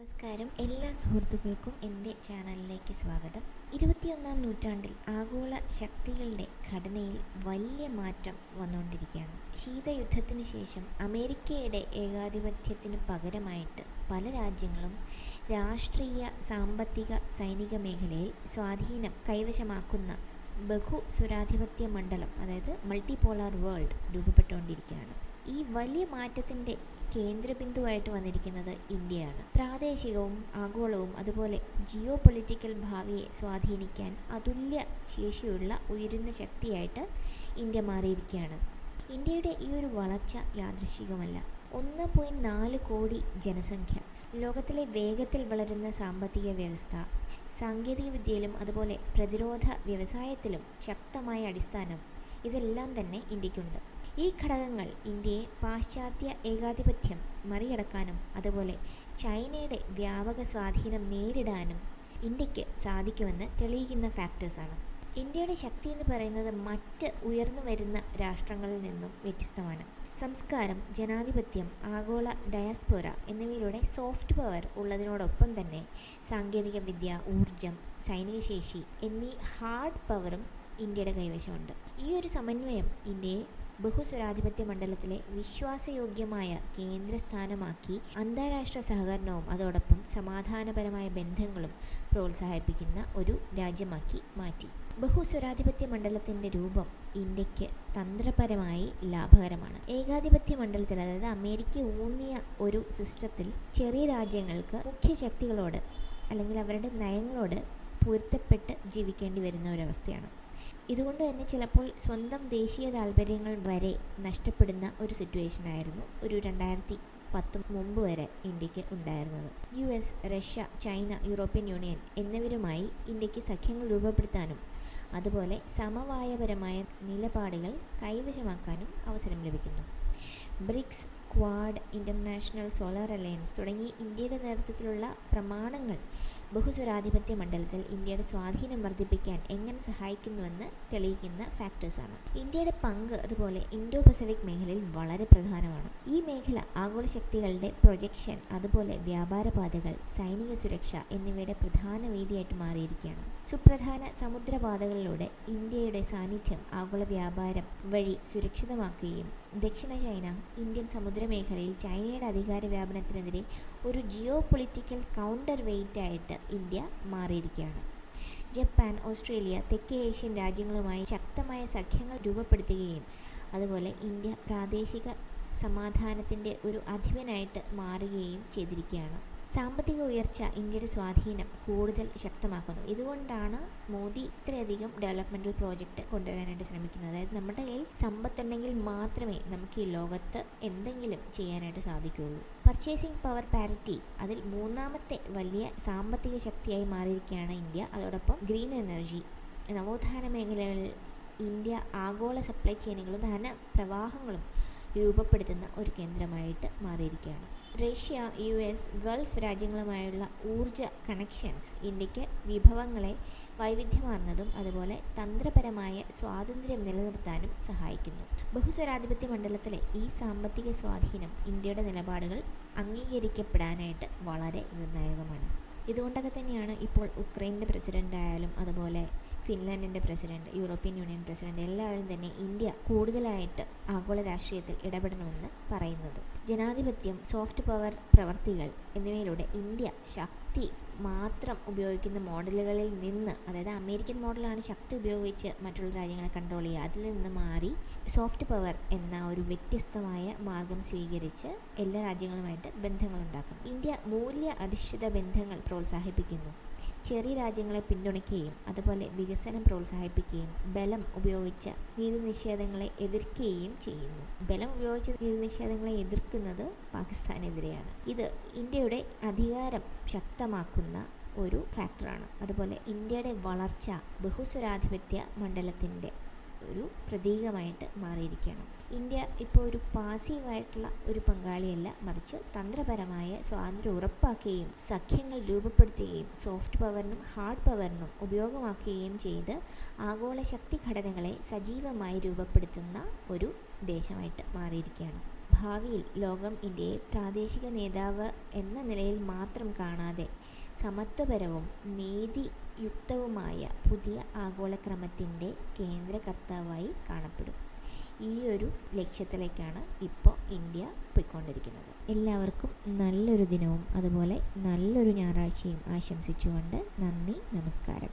നമസ്കാരം, എല്ലാ സുഹൃത്തുക്കൾക്കും എൻ്റെ ചാനലിലേക്ക് സ്വാഗതം. 21-ാം നൂറ്റാണ്ടിൽ ആഗോള ശക്തികളുടെ ഘടനയിൽ വലിയ മാറ്റം വന്നുകൊണ്ടിരിക്കുകയാണ്. ശീതയുദ്ധത്തിന് ശേഷം അമേരിക്കയുടെ ഏകാധിപത്യത്തിന് പകരമായിട്ട് പല രാജ്യങ്ങളും രാഷ്ട്രീയ, സാമ്പത്തിക, സൈനിക മേഖലയിൽ സ്വാധീനം കൈവശമാക്കുന്ന ബഹുസ്വരാധിപത്യ മണ്ഡലം, അതായത് മൾട്ടിപോളാർ വേൾഡ് രൂപപ്പെട്ടുകൊണ്ടിരിക്കുകയാണ്. ഈ വലിയ മാറ്റത്തിൻ്റെ കേന്ദ്രബിന്ദുവായിട്ട് വന്നിരിക്കുന്നത് ഇന്ത്യയാണ്. പ്രാദേശികവും ആഗോളവും അതുപോലെ ജിയോ പൊളിറ്റിക്കൽ ഭാവിയെ സ്വാധീനിക്കാൻ അതുല്യ ശേഷിയുള്ള ഉയരുന്ന ശക്തിയായിട്ട് ഇന്ത്യ മാറിയിരിക്കുകയാണ്. ഇന്ത്യയുടെ ഈ ഒരു വളർച്ച യാദൃശ്ചികമല്ല. 1.4 കോടി ജനസംഖ്യ, ലോകത്തിലെ വേഗത്തിൽ വളരുന്ന സാമ്പത്തിക വ്യവസ്ഥ, സാങ്കേതികവിദ്യയിലും അതുപോലെ പ്രതിരോധ വ്യവസായത്തിലും ശക്തമായ അടിസ്ഥാനം, ഇതെല്ലാം തന്നെ ഇന്ത്യക്കുണ്ട്. ഈ ഘടകങ്ങൾ ഇന്ത്യയെ പാശ്ചാത്യ ഏകാധിപത്യം മറികടക്കാനും അതുപോലെ ചൈനയുടെ വ്യാപക സ്വാധീനം നേരിടാനും ഇന്ത്യക്ക് സാധിക്കുമെന്ന് തെളിയിക്കുന്ന ഫാക്ടേഴ്സാണ്. ഇന്ത്യയുടെ ശക്തി എന്ന് പറയുന്നത് മറ്റ് ഉയർന്നു വരുന്ന രാഷ്ട്രങ്ങളിൽ നിന്നും വ്യത്യസ്തമാണ്. സംസ്കാരം, ജനാധിപത്യം, ആഗോള ഡയസ്പോറ എന്നിവയിലൂടെ സോഫ്റ്റ് പവർ ഉള്ളതിനോടൊപ്പം തന്നെ സാങ്കേതിക വിദ്യ, ഊർജം, സൈനിക ശേഷി എന്നീ ഹാർഡ് പവറും ഇന്ത്യയുടെ കൈവശമുണ്ട്. ഈ ഒരു സമന്വയം ഇന്ത്യയെ ബഹുസ്വരാധിപത്യ മണ്ഡലത്തിലെ വിശ്വാസയോഗ്യമായ കേന്ദ്രസ്ഥാനമാക്കി അന്താരാഷ്ട്ര സഹകരണവും അതോടൊപ്പം സമാധാനപരമായ ബന്ധങ്ങളും പ്രോത്സാഹിപ്പിക്കുന്ന ഒരു രാജ്യമാക്കി മാറ്റി. ബഹുസ്വരാധിപത്യ മണ്ഡലത്തിൻ്റെ രൂപം ഇന്ത്യക്ക് തന്ത്രപരമായി ലാഭകരമാണ്. ഏകാധിപത്യ മണ്ഡലത്തിൽ, അതായത് അമേരിക്ക ഊന്നിയ ഒരു സിസ്റ്റത്തിൽ ചെറിയ രാജ്യങ്ങൾക്ക് മുഖ്യ ശക്തികളോട് അല്ലെങ്കിൽ അവരുടെ നയങ്ങളോട് പൊരുത്തപ്പെട്ട് ജീവിക്കേണ്ടി വരുന്ന ഒരവസ്ഥയാണ്. ഇതുകൊണ്ട് തന്നെ ചിലപ്പോൾ സ്വന്തം ദേശീയ താല്പര്യങ്ങൾ വരെ നഷ്ടപ്പെടുന്ന ഒരു സിറ്റുവേഷനായിരുന്നു ഒരു 2010 മുമ്പ് വരെ ഇന്ത്യക്ക് ഉണ്ടായിരുന്നത്. US, Russia, China, European union എന്നിവരുമായി ഇന്ത്യക്ക് സഖ്യങ്ങൾ രൂപപ്പെടുത്താനും അതുപോലെ സമവായപരമായ നിലപാടുകൾ കൈവശമാക്കാനും അവസരം ലഭിക്കുന്നു. BRICS, Quad, international solar alliance തുടങ്ങി ഇന്ത്യയുടെ നേതൃത്വത്തിലുള്ള പ്രമാണങ്ങൾ ബഹുസ്വരാധിപത്യ മണ്ഡലത്തിൽ ഇന്ത്യയുടെ സ്വാധീനം വർദ്ധിപ്പിക്കാൻ എങ്ങനെ സഹായിക്കുന്നുവെന്ന് തെളിയിക്കുന്ന ഫാക്ടേഴ്സാണ്. ഇന്ത്യയുടെ പങ്ക് അതുപോലെ ഇൻഡോ പസഫിക് മേഖലയിൽ വളരെ പ്രധാനമാണ്. ഈ മേഖല ആഗോള ശക്തികളുടെ പ്രൊജക്ഷൻ, അതുപോലെ വ്യാപാരപാതകൾ, സൈനിക സുരക്ഷ എന്നിവയുടെ പ്രധാന വേദിയായിട്ട് മാറിയിരിക്കുകയാണ്. സുപ്രധാന സമുദ്രപാതകളിലൂടെ ഇന്ത്യയുടെ സാന്നിധ്യം ആഗോള വ്യാപാരം വഴി സുരക്ഷിതമാക്കുകയും ദക്ഷിണ ചൈന, ഇന്ത്യൻ സമുദ്രമേഖലയിൽ ചൈനയുടെ അധികാര വ്യാപനത്തിനെതിരെ ഒരു ജിയോ പൊളിറ്റിക്കൽ കൗണ്ടർ വെയ്റ്റ് ആയിട്ട് ഇന്ത്യ മാറിയിരിക്കുകയാണ്. ജപ്പാൻ, ഓസ്ട്രേലിയ, തെക്കേ ഏഷ്യൻ രാജ്യങ്ങളുമായി ശക്തമായ സഖ്യങ്ങൾ രൂപപ്പെടുത്തുകയും അതുപോലെ ഇന്ത്യ പ്രാദേശിക സമാധാനത്തിൻ്റെ ഒരു അധിപനായിട്ട് മാറുകയും ചെയ്തിരിക്കുകയാണ്. സാമ്പത്തിക ഉയർച്ച ഇന്ത്യയുടെ സ്വാധീനം കൂടുതൽ ശക്തമാക്കുന്നു. ഇതുകൊണ്ടാണ് മോദി ഇത്രയധികം ഡെവലപ്മെൻറ്റൽ പ്രോജക്റ്റ് കൊണ്ടുവരാനായിട്ട് ശ്രമിക്കുന്നത്. അതായത് നമ്മുടെ കയ്യിൽ സമ്പത്തുണ്ടെങ്കിൽ മാത്രമേ നമുക്ക് ഈ ലോകത്ത് എന്തെങ്കിലും ചെയ്യാനായിട്ട് സാധിക്കുകയുള്ളൂ. പർച്ചേസിംഗ് പവർ പാരിറ്റി, അതിൽ മൂന്നാമത്തെ വലിയ സാമ്പത്തിക ശക്തിയായി മാറിയിരിക്കുകയാണ് ഇന്ത്യ. അതോടൊപ്പം ഗ്രീൻ എനർജി, നവോത്ഥാന മേഖലകളിൽ ഇന്ത്യ ആഗോള സപ്ലൈ ചെയിനുകളും ധനപ്രവാഹങ്ങളും രൂപപ്പെടുത്തുന്ന ഒരു കേന്ദ്രമായിട്ട് മാറിയിരിക്കുകയാണ്. റഷ്യ, US, ഗൾഫ് രാജ്യങ്ങളുമായുള്ള ഊർജ കണക്ഷൻസ് ഇന്ത്യക്ക് വിഭവങ്ങളെ വൈവിധ്യമാർന്നതും അതുപോലെ തന്ത്രപരമായ സ്വാതന്ത്ര്യം നിലനിർത്താനും സഹായിക്കുന്നു. ബഹുസ്വരാധിപത്യ മണ്ഡലത്തിലെ ഈ സാമ്പത്തിക സ്വാധീനം ഇന്ത്യയുടെ നിലപാടുകൾ അംഗീകരിക്കപ്പെടാനായിട്ട് വളരെ നിർണായകമാണ്. ഇതുകൊണ്ടൊക്കെ തന്നെയാണ് ഇപ്പോൾ ഉക്രൈൻ്റെ പ്രസിഡൻ്റ് ആയാലും അതുപോലെ ഫിൻലാൻഡിൻ്റെ പ്രസിഡന്റ്, യൂറോപ്യൻ യൂണിയൻ പ്രസിഡന്റ് എല്ലാവരും തന്നെ ഇന്ത്യ കൂടുതലായിട്ട് ആഗോള രാഷ്ട്രീയത്തിൽ ഇടപെടണമെന്ന് പറയുന്നത്. ജനാധിപത്യം, സോഫ്റ്റ് പവർ പ്രവർത്തികൾ എന്നിവയിലൂടെ ഇന്ത്യ ശക്തി മാത്രം ഉപയോഗിക്കുന്ന മോഡലുകളിൽ നിന്ന്, അതായത് അമേരിക്കൻ മോഡലാണ് ശക്തി ഉപയോഗിച്ച് മറ്റുള്ള രാജ്യങ്ങളെ കൺട്രോൾ ചെയ്യുക, അതിൽ നിന്ന് മാറി സോഫ്റ്റ് പവർ എന്ന ഒരു വ്യത്യസ്തമായ മാർഗം സ്വീകരിച്ച് എല്ലാ രാജ്യങ്ങളുമായിട്ട് ബന്ധങ്ങളുണ്ടാക്കും. ഇന്ത്യ മൂല്യ അധിഷ്ഠിത ബന്ധങ്ങൾ പ്രോത്സാഹിപ്പിക്കുന്നു. ചെറിയ രാജ്യങ്ങളെ പിന്തുണയ്ക്കുകയും അതുപോലെ വികസനം പ്രോത്സാഹിപ്പിക്കുകയും ബലം ഉപയോഗിച്ച നീതിനിഷേധങ്ങളെ എതിർക്കുകയും ചെയ്യുന്നു. ബലം ഉപയോഗിച്ച നീതിനിഷേധങ്ങളെ എതിർക്കുന്നത് പാകിസ്ഥാനെതിരെയാണ്. ഇത് ഇന്ത്യയുടെ അധികാരം ശക്തമാക്കുന്ന ഒരു ഫാക്ടറാണ്. അതുപോലെ ഇന്ത്യയുടെ വളർച്ച ബഹുസ്വരാധിപത്യ മണ്ഡലത്തിൻ്റെ ഒരു പ്രതീകമായിട്ട് മാറിയിരിക്കുകയാണ്. ഇന്ത്യ ഇപ്പോൾ ഒരു പാസീവായിട്ടുള്ള ഒരു പങ്കാളിയല്ല, മറിച്ച് തന്ത്രപരമായ സ്വാതന്ത്ര്യം ഉറപ്പാക്കുകയും സഖ്യങ്ങൾ രൂപപ്പെടുത്തുകയും സോഫ്റ്റ് പവറിനും ഹാർഡ് പവറിനും ഉപയോഗമാക്കുകയും ചെയ്ത് ആഗോള ശക്തി ഘടനകളെ സജീവമായി രൂപപ്പെടുത്തുന്ന ഒരു ദേശമായിട്ട് മാറിയിരിക്കുകയാണ്. ഭാവിയിൽ ലോകം ഇന്ത്യയെ പ്രാദേശിക നേതാവ് എന്ന നിലയിൽ മാത്രം കാണാതെ സമത്വപരവും നീതിയുക്തവുമായ പുതിയ ആഗോളക്രമത്തിൻ്റെ കേന്ദ്രകർത്താവായി കാണപ്പെടും. ഈ ഒരു ലക്ഷ്യത്തിലേക്കാണ് ഇപ്പോൾ ഇന്ത്യ പോയിക്കൊണ്ടിരിക്കുന്നത്. എല്ലാവർക്കും നല്ലൊരു ദിനവും അതുപോലെ നല്ലൊരു ഞായറാഴ്ചയും ആശംസിച്ചുകൊണ്ട് നന്ദി, നമസ്കാരം.